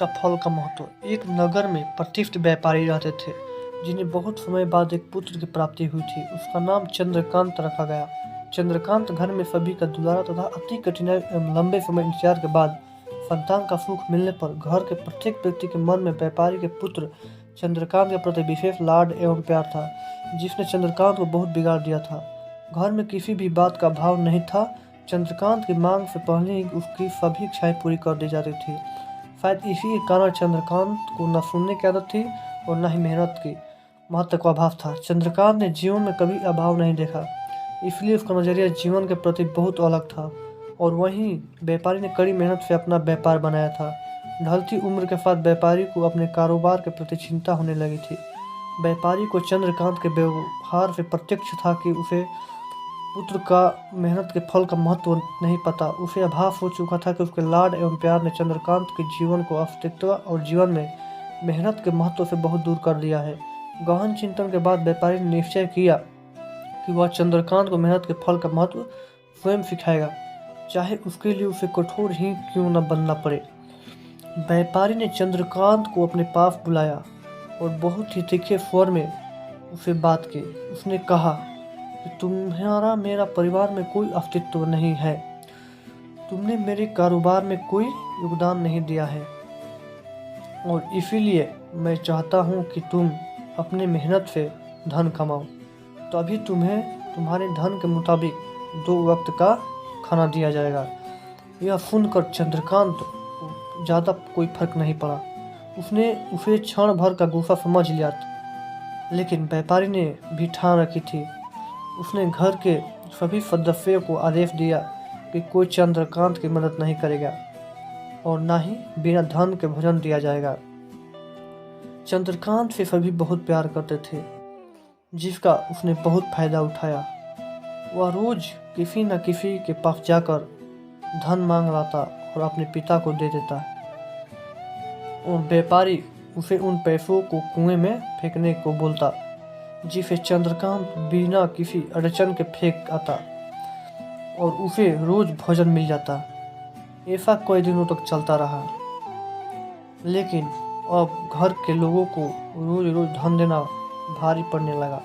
का फल का महत्व। एक नगर में प्रतिष्ठित व्यापारी रहते थे जिन्हें बहुत समय बाद एक पुत्र की प्राप्ति हुई थी। उसका नाम चंद्रकांत रखा गया। चंद्रकांत घर में सभी का दुलारा तथा अति कठिनाई एवं लंबे समय इंतजार के बाद संतान का सुख मिलने पर घर के प्रत्येक व्यक्ति के मन में व्यापारी के पुत्र चंद्रकांत के प्रति विशेष लाड एवं प्यार था, जिसने चंद्रकांत को बहुत बिगाड़ दिया था। घर में किसी भी बात का अभाव नहीं था। चंद्रकांत की मांग से पहले ही उसकी सभी इच्छाएं पूरी कर दी जाती थी। शायद इसी के कारण चंद्रकांत को न सुनने की आदत थी और न ही मेहनत की महत्व का अभाव था। चंद्रकांत ने जीवन में कभी अभाव नहीं देखा, इसलिए उसका नजरिया जीवन के प्रति बहुत अलग था। और वहीं व्यापारी ने कड़ी मेहनत से अपना व्यापार बनाया था। ढलती उम्र के साथ व्यापारी को अपने कारोबार के प्रति चिंता होने लगी थी। व्यापारी को चंद्रकांत के व्यवहार से प्रत्यक्ष था कि उसे पुत्र का मेहनत के फल का महत्व नहीं पता। उसे आभास हो चुका था कि उसके लाड एवं प्यार ने चंद्रकांत के जीवन को अस्तित्व और जीवन में मेहनत के महत्व से बहुत दूर कर दिया है। गहन चिंतन के बाद व्यापारी ने निश्चय किया कि वह चंद्रकांत को मेहनत के फल का महत्व स्वयं सिखाएगा, चाहे उसके लिए उसे कठोर ही क्यों न बनना पड़े। व्यापारी ने चंद्रकांत को अपने पास बुलाया और बहुत ही तीखे स्वर में उसे बात की। उसने कहा कि तुम्हारा मेरा परिवार में कोई अस्तित्व नहीं है। तुमने मेरे कारोबार में कोई योगदान नहीं दिया है और इसीलिए मैं चाहता हूँ कि तुम अपने मेहनत से धन कमाओ, तभी तुम्हें तुम्हारे धन के मुताबिक 2 वक्त का खाना दिया जाएगा। यह सुनकर चंद्रकांत को ज़्यादा कोई फर्क नहीं पड़ा। उसने उसे क्षण भर का गुस्सा समझ लिया, लेकिन व्यापारी ने भी ठान रखी थी। उसने घर के सभी सदस्यों को आदेश दिया कि कोई चंद्रकांत की मदद नहीं करेगा और न ही बिना धन के भोजन दिया जाएगा। चंद्रकांत से सभी बहुत प्यार करते थे, जिसका उसने बहुत फायदा उठाया। वह रोज किसी न किसी के पास जाकर धन मांग लाता और अपने पिता को दे देता और व्यापारी उसे उन पैसों को कुएं में फेंकने को बोलता, जिसे चंद्रकांत बिना किसी अड़चन के फेंक आता और उसे रोज भोजन मिल जाता। ऐसा कई दिनों तक चलता रहा, लेकिन अब घर के लोगों को रोज रोज धन देना भारी पड़ने लगा।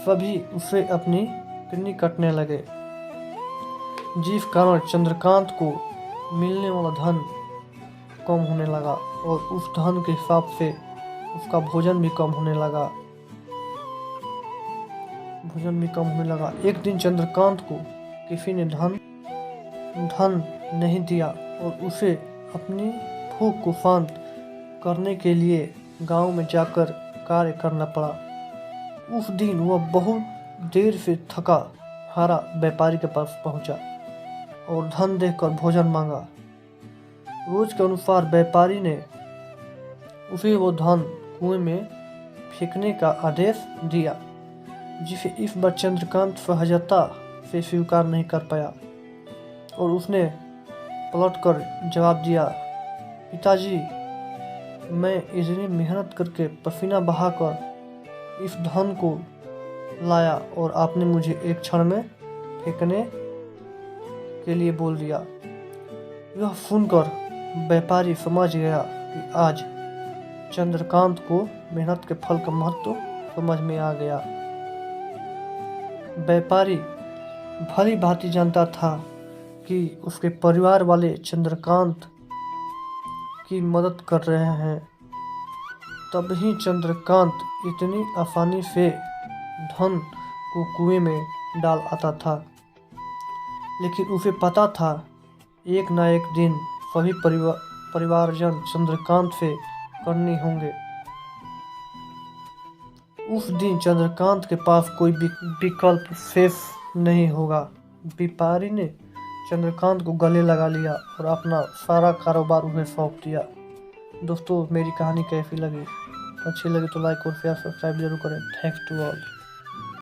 सभी उसे अपनी किडनी कटने लगे, जिस कारण चंद्रकांत को मिलने वाला धन कम होने लगा और उस धन के हिसाब से उसका भोजन भी कम होने लगा। एक दिन चंद्रकांत को किसी ने धन नहीं दिया और उसे अपनी भूख को शांत करने के लिए गांव में जाकर कार्य करना पड़ा। उस दिन वह बहुत देर से थका हारा व्यापारी के पास पहुंचा और धन देकर भोजन मांगा। रोज के अनुसार व्यापारी ने उसे वो धन कुएं में फेंकने का आदेश दिया, जिसे इस बार चंद्रकांत सहजता से स्वीकार नहीं कर पाया और उसने पलटकर जवाब दिया, पिताजी, मैं इतनी मेहनत करके पसीना बहाकर इस धन को लाया और आपने मुझे एक क्षण में फेंकने के लिए बोल दिया। यह सुनकर व्यापारी समझ गया कि आज चंद्रकांत को मेहनत के फल का महत्व समझ में आ गया। व्यापारी भली भांति जानता था कि उसके परिवार वाले चंद्रकांत की मदद कर रहे हैं, तभी चंद्रकांत इतनी आसानी से धन को कुएं में डाल आता था। लेकिन उसे पता था एक न एक दिन सभी परिवारजन चंद्रकांत से करने होंगे। उस दिन चंद्रकांत के पास कोई विकल्प शेष नहीं होगा। व्यापारी ने चंद्रकांत को गले लगा लिया और अपना सारा कारोबार उन्हें सौंप दिया। दोस्तों, मेरी कहानी कैसी लगी? अच्छी लगी तो लाइक और शेयर सब्सक्राइब जरूर करें। Thanks to all.